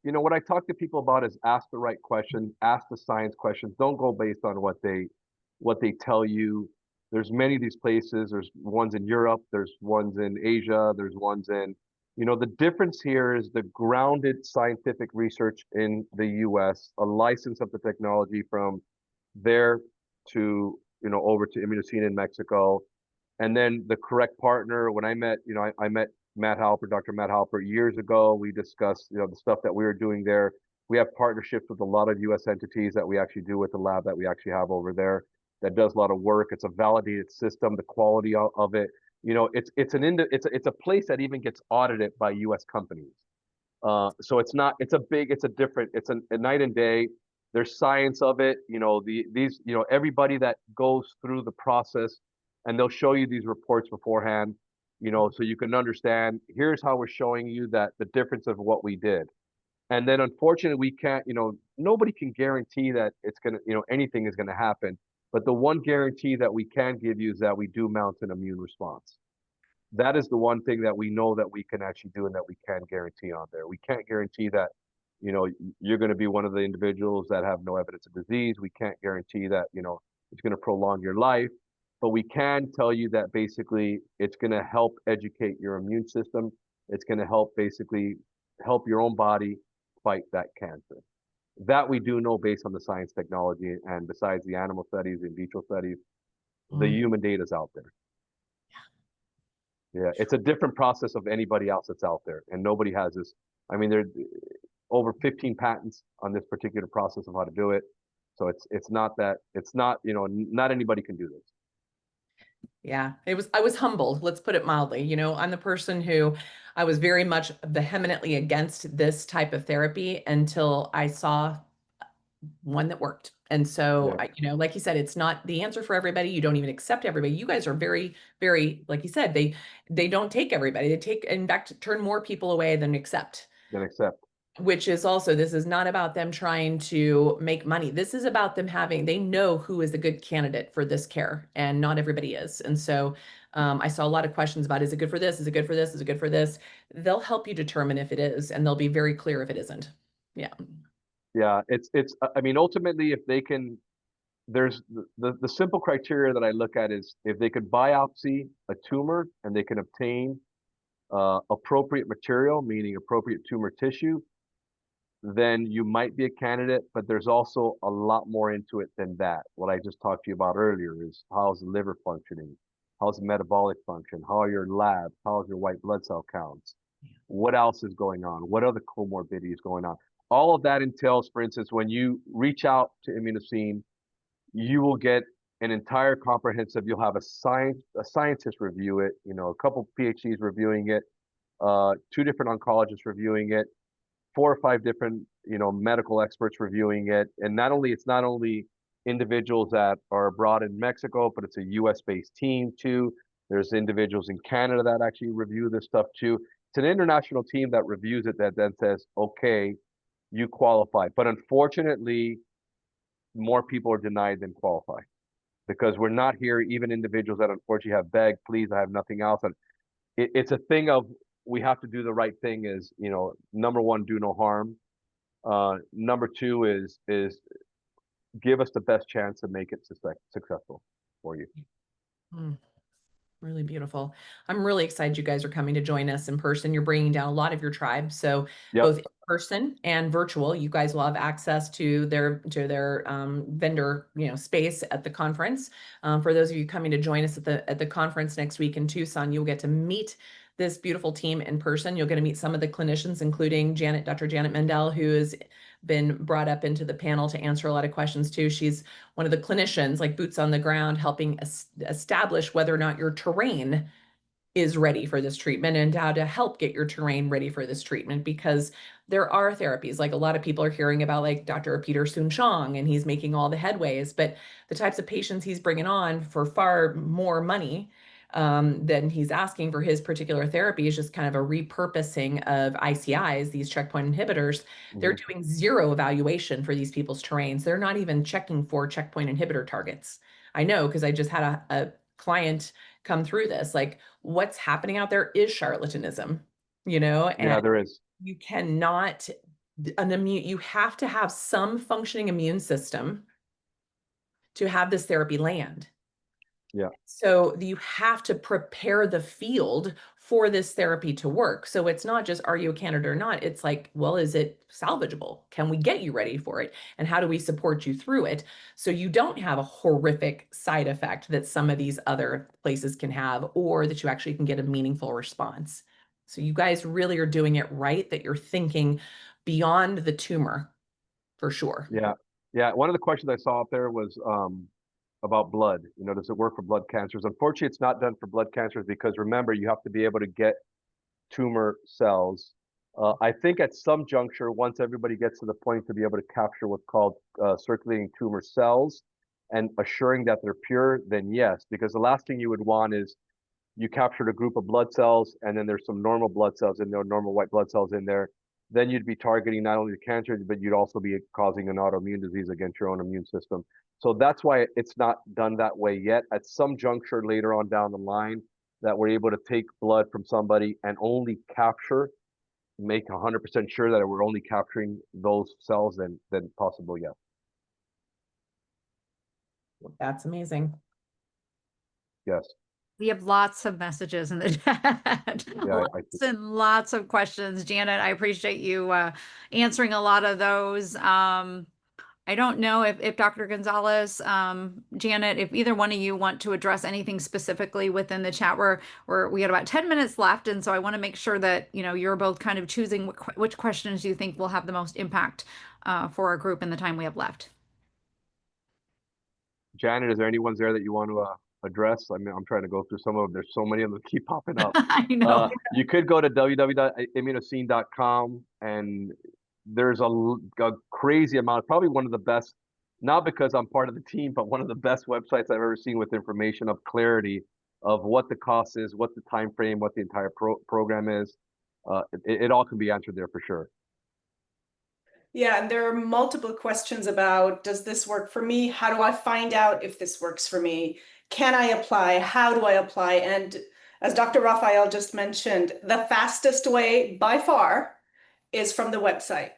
what I talk to people about is ask the right questions, ask the science questions. Don't go based on what they tell you. There's many of these places. There's ones in Europe, there's ones in Asia, there's ones in, the difference here is the grounded scientific research in the US, a license of the technology from there to, over to Immunocine in Mexico, and then the correct partner. When I met, I met Matt Halper, Dr. Matt Halper, years ago. We discussed, the stuff that we were doing there. We have partnerships with a lot of U.S. entities that we actually do with the lab that we actually have over there that does a lot of work. It's a validated system. The quality of it, it's a place that even gets audited by U.S. companies. So it's a night and day. There's science of it. Everybody that goes through the process, and they'll show you these reports beforehand, so you can understand, here's how we're showing you that the difference of what we did. And then unfortunately we can't, nobody can guarantee that anything is gonna happen. But the one guarantee that we can give you is that we do mount an immune response. That is the one thing that we know that we can actually do and that we can guarantee on there. We can't guarantee that, you're going to be one of the individuals that have no evidence of disease. We can't guarantee that, it's going to prolong your life, but we can tell you that basically it's going to help educate your immune system. It's going to help your own body fight that cancer. That we do know based on the science technology, and besides the animal studies, in vitro studies, the Mm. human data is out there. Yeah, it's a different process of anybody else that's out there, and nobody has this. I mean, there are over 15 patents on this particular process of how to do it. So not anybody can do this. Yeah, I was humbled, let's put it mildly. I'm the person who I was very much vehemently against this type of therapy until I saw one that worked. And so, Yeah, like you said, it's not the answer for everybody. You don't even accept everybody. You guys are very, very, like you said, they don't take everybody. They take, in fact, turn more people away than accept. then accept. Which is also, this is not about them trying to make money. This is about them they know who is a good candidate for this care, and not everybody is. And so I saw a lot of questions about, is it good for this? Is it good for this? Is it good for this? They'll help you determine if it is, and they'll be very clear if it isn't. Yeah. Yeah, I mean, ultimately, if they can there's the simple criteria that I look at is if they could biopsy a tumor and they can obtain appropriate material, meaning appropriate tumor tissue, then you might be a candidate, but there's also a lot more into it than that. What I just talked to you about earlier is how's the liver functioning? How's the metabolic function? How are your labs? How's your white blood cell counts? What else is going on? What other comorbidities going on? All of that entails, for instance, when you reach out to Immunocine, you will get an entire comprehensive, you'll have a scientist review it, a couple PhDs reviewing it, two different oncologists reviewing it, 4 or 5 different, medical experts reviewing it. And it's not only individuals that are abroad in Mexico, but it's a US based team too. There's individuals in Canada that actually review this stuff too. It's an international team that reviews it that then says, okay, you qualify. But unfortunately, more people are denied than qualify because we're not here, even individuals that unfortunately have begged, please, I have nothing else. And it's a thing of we have to do the right thing is, number one, do no harm. Number two is give us the best chance to make it successful for you. Mm, really beautiful. I'm really excited you guys are coming to join us in person. You're bringing down a lot of your tribe. So both in person and virtual, you guys will have access to their vendor space at the conference. For those of you coming to join us at the conference next week in Tucson, you'll get to meet this beautiful team in person. You'll get to meet some of the clinicians, including Dr. Janet Mendel, who has been brought up into the panel to answer a lot of questions too. She's one of the clinicians, like boots on the ground, helping establish whether or not your terrain is ready for this treatment and how to help get your terrain ready for this treatment, because there are therapies, like a lot of people are hearing about, like Dr. Peter Soon-Chong, and he's making all the headways, but the types of patients he's bringing on for far more money than he's asking for his particular therapy is just kind of a repurposing of ICIs, these checkpoint inhibitors. They're doing zero evaluation for these people's terrains. They're not even checking for checkpoint inhibitor targets. I know because I just had a client come through this. Like, what's happening out there is charlatanism, and yeah, there is. You cannot you have to have some functioning immune system to have this therapy land. Yeah. So you have to prepare the field for this therapy to work. So it's not just, are you a candidate or not? It's like, well, is it salvageable? Can we get you ready for it? And how do we support you through it? So you don't have a horrific side effect that some of these other places can have, or that you actually can get a meaningful response. So you guys really are doing it right, that you're thinking beyond the tumor for sure. Yeah. Yeah. One of the questions I saw out there was, about blood. Does it work for blood cancers? Unfortunately, it's not done for blood cancers because remember, you have to be able to get tumor cells. I think at some juncture, once everybody gets to the point to be able to capture what's called circulating tumor cells and assuring that they're pure, then yes, because the last thing you would want is you captured a group of blood cells and then there's some normal blood cells in there, normal white blood cells in there. Then you'd be targeting not only the cancer, but you'd also be causing an autoimmune disease against your own immune system. So that's why it's not done that way yet. At some juncture later on down the line, that we're able to take blood from somebody and only make 100% sure that we're only capturing those cells, then possible, yeah. That's amazing. Yes. We have lots of messages in the chat, Yeah, lots and lots of questions. Janet, I appreciate you answering a lot of those. I don't know if Dr. Gonzalez, Janet, if either one of you want to address anything specifically within the chat. We got about 10 minutes left, and so I want to make sure that you're both kind of choosing which questions you think will have the most impact for our group in the time we have left. Janet, is there any ones there that you want to address? I mean, I'm trying to go through some of them. There's so many of them that keep popping up. I know. You could go to www.immunocine.com and there's a crazy amount, probably one of the best, not because I'm part of the team, but one of the best websites I've ever seen with information of clarity of what the cost is, what the time frame, what the entire program is. It all can be answered there for sure. Yeah, and there are multiple questions about, does this work for me? How do I find out if this works for me? Can I apply? How do I apply? And as Dr. Rafael just mentioned, the fastest way by far is from the website,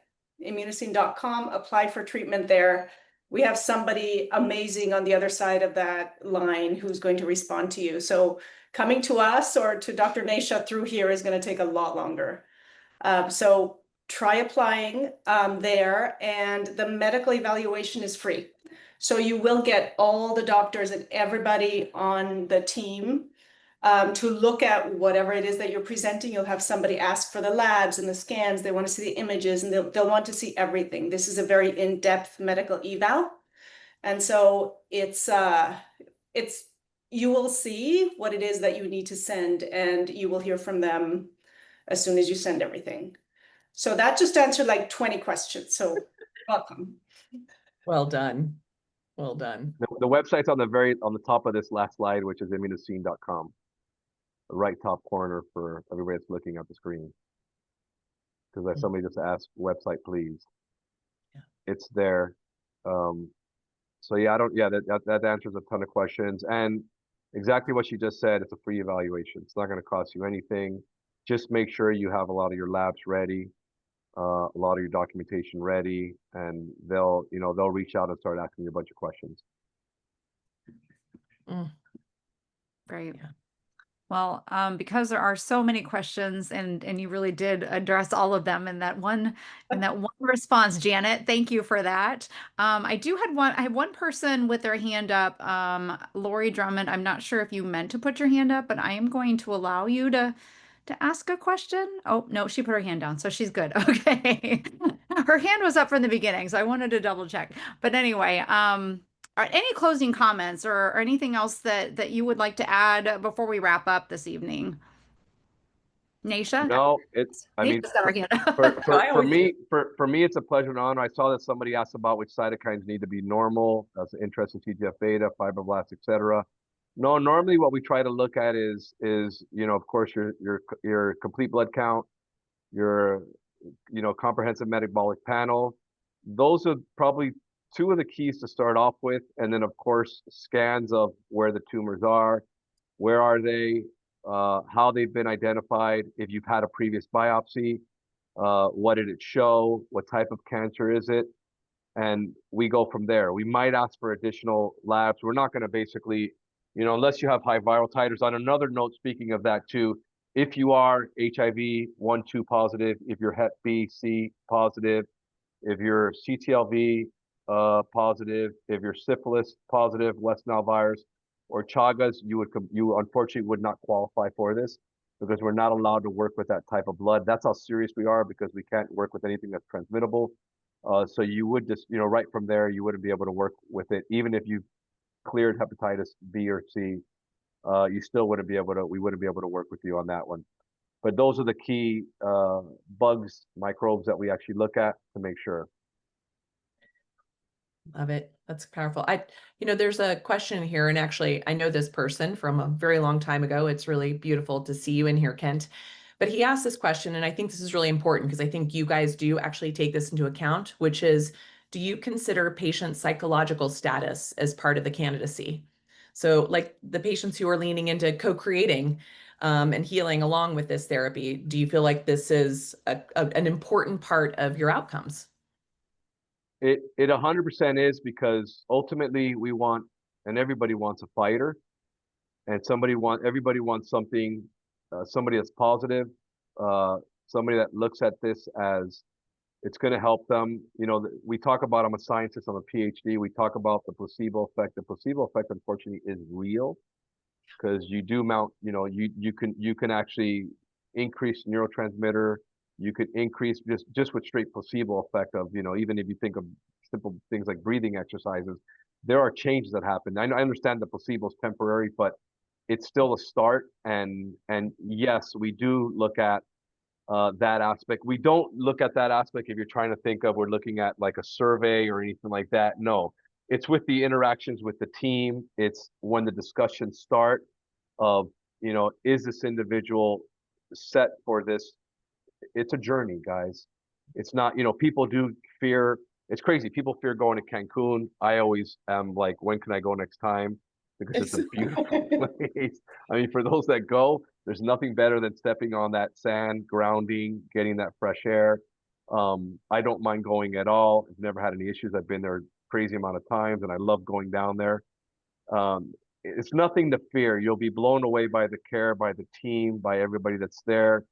immunocine.com. Apply for treatment there. we have somebody amazing on the other side of that line who's going to respond to you. So coming to us or to Dr. Nasha through here is going to take a lot longer. So try applying there, and the medical evaluation is free. So you will get all the doctors and everybody on the team to look at whatever it is that you're presenting. You'll have somebody ask for the labs and the scans. They want to see the images, and they'll want to see everything. This is a very in-depth medical eval. And so it's you will see what it is that you need to send, and you will hear from them as soon as you send everything. So that just answered like 20 questions. So welcome. Well done. Well done. The website's on the top of this last slide, which is immunocine.com. The right top corner for everybody that's looking at the screen. Because somebody just asked, website please. Yeah. It's there. So yeah, that answers a ton of questions. And exactly what you just said, it's a free evaluation. It's not going to cost you anything. Just make sure you have a lot of your labs ready, a lot of your documentation ready, and they'll reach out and start asking you a bunch of questions. Great. Yeah. Well, because there are so many questions, and you really did address all of them in that one response, Janet. Thank you for that. I have one person with their hand up, Lori Drummond. I'm not sure if you meant to put your hand up, but I am going to allow you to ask a question. Oh, no, she put her hand down, so she's good. Okay. Her hand was up from the beginning, so I wanted to double check. But anyway, any closing comments or anything else that you would like to add before we wrap up this evening? Nasha? No, I mean, Nasha's got her hand up. for me, it's a pleasure and honor. I saw that somebody asked about which cytokines need to be normal. That's an interest in TGF-beta, fibroblasts, etc. No, normally what we try to look at is of course your complete blood count, your comprehensive metabolic panel. Those are probably two of the keys to start off with, and then of course scans of where the tumors are, where are they, how they've been identified, if you've had a previous biopsy, what did it show, what type of cancer is it, and we go from there. We might ask for additional labs. We're not going to basically, unless you have high viral titers. On another note, speaking of that too, if you are HIV 1-2 positive, if you're Hep B, C positive, if you're CTLV positive, if you're syphilis positive, West Nile virus, or Chagas, you unfortunately would not qualify for this because we're not allowed to work with that type of blood. That's how serious we are, because we can't work with anything that's transmittable. So you would just, right from there, you wouldn't be able to work with it. Even if you cleared hepatitis B or C, you still wouldn't be able to, we wouldn't be able to work with you on that one. But those are the key bugs, microbes that we actually look at to make sure. Love it. That's powerful. There's a question here, and actually I know this person from a very long time ago. It's really beautiful to see you in here, Kent. But he asked this question, and I think this is really important because I think you guys do actually take this into account, which is, do you consider patient psychological status as part of the candidacy? So like the patients who are leaning into co-creating and healing along with this therapy, do you feel like this is an important part of your outcomes? It 100% is, because ultimately we want, and everybody wants a fighter, and everybody wants something, somebody that's positive, somebody that looks at this as it's going to help them. We talk about, I'm a scientist, I'm a Ph.D. We talk about the placebo effect. The placebo effect, unfortunately, is real, because you do mount, you can actually increase neurotransmitter. You could increase just with straight placebo effect of, even if you think of simple things like breathing exercises, there are changes that happen. I understand the placebo is temporary, but it's still a start. And yes, we do look at that aspect. We don't look at that aspect if you're trying to think of, we're looking at like a survey or anything like that. No, it's with the interactions with the team. It's when the discussions start of, is this individual set for this? It's a journey, guys. It's not, people do fear. It's crazy. People fear going to Cancun. I always am like, when can I go next time? Because it's a beautiful place. I mean, for those that go, there's nothing better than stepping on that sand, grounding, getting that fresh air. I don't mind going at all. I've never had any issues. I've been there crazy amount of times, and I love going down there. It's nothing to fear. You'll be blown away by the care, by the team, by everybody that's there.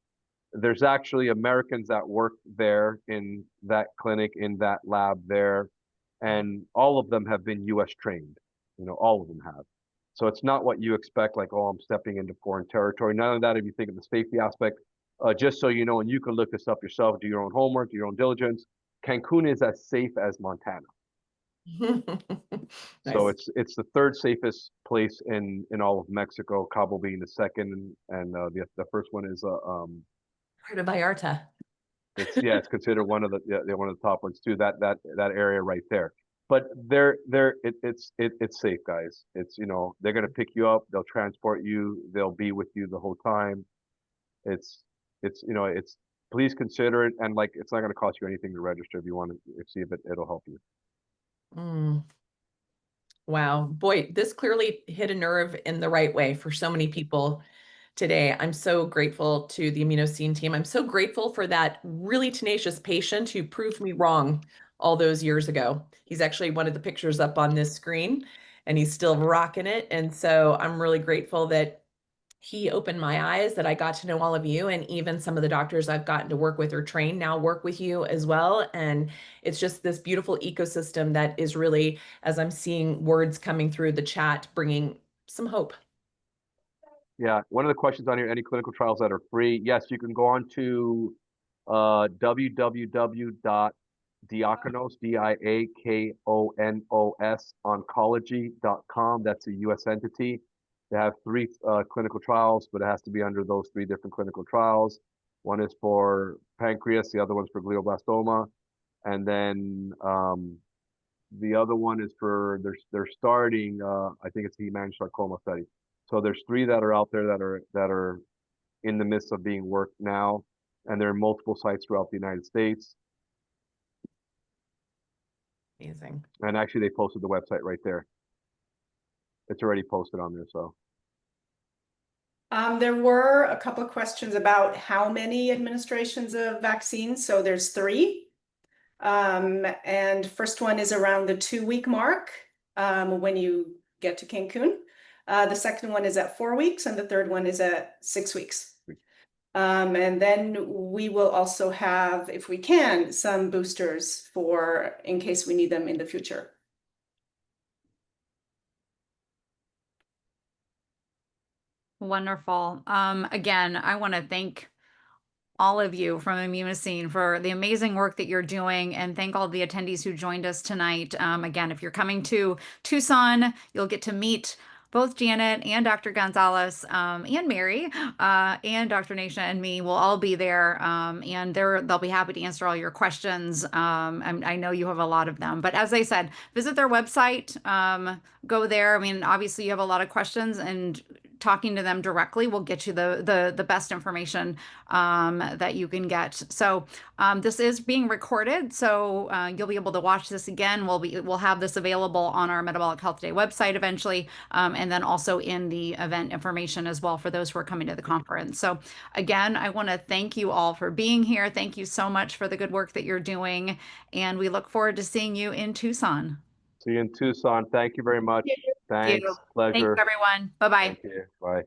There's actually Americans that work there in that clinic, in that lab there, and all of them have been US trained. You know, all of them have. So it's not what you expect, like, oh, I'm stepping into foreign territory. None of that if you think of the safety aspect. Just so you know, and you can look this up yourself, do your own homework, do your own diligence. Cancun is as safe as Montana. So Nice. it's the third safest place in all of Mexico, Cabo being the second, and the first one is Puerto Vallarta. it's considered one of one of the top ones too. That area right there. But it's safe, guys. It's, you know, they're gonna pick you up, they'll transport you, they'll be with you the whole time. It's you know, it's, please consider it, and like, it's not gonna cost you anything to register if you want to see if it'll help you. Mm. Wow, boy, this clearly hit a nerve in the right way for so many people today. I'm so grateful to the Immunocine team. I'm so grateful for that really tenacious patient who proved me wrong all those years ago. He's actually one of the pictures up on this screen, and he's still rocking it. And so I'm really grateful that he opened my eyes, that I got to know all of you, and even some of the doctors I've gotten to work with or train now work with you as well. And it's just this beautiful ecosystem that is really, as I'm seeing words coming through the chat, bringing some hope. Yeah, one of the questions on here, any clinical trials that are free? Yes, you can go on to www.diakonos, Diakonos, oncology.com. That's a US entity. They have 3 clinical trials, but it has to be under those 3 different clinical trials. One is for pancreas, the other one's for glioblastoma, and then the other one is for, they're starting, I think it's hemangiosarcoma study. So there's 3 that are out there that are in the midst of being worked now, and there are multiple sites throughout the United States. Amazing. And actually, they posted the website right there. It's already posted on there. So there were a couple of questions about how many administrations of vaccines. So there's 3. And first one is around the 2-week mark when you get to Cancun. The second one is at 4 weeks, and the third one is at 6 weeks. And then we will also have, if we can, some boosters for in case we need them in the future. Wonderful. Again, I want to thank all of you from Immunocine for the amazing work that you're doing, and thank all the attendees who joined us tonight. Again, if you're coming to Tucson, you'll get to meet both Janet and Dr. Gonzalez and Mary and Dr. Nasha and me will all be there, and they'll be happy to answer all your questions. I know you have a lot of them, but as I said, visit their website, go there. I mean, obviously you have a lot of questions, and talking to them directly will get you the best information that you can get. So this is being recorded, so you'll be able to watch this again. We'll have this available on our Metabolic Health Day website eventually, and then also in the event information as well for those who are coming to the conference. So again, I want to thank you all for being here. Thank you so much for the good work that you're doing, and we look forward to seeing you in Tucson. see you in Tucson. Thank you very much. Thanks. Thank you. Pleasure. Thank you, everyone. Bye-bye. Thank you. Bye.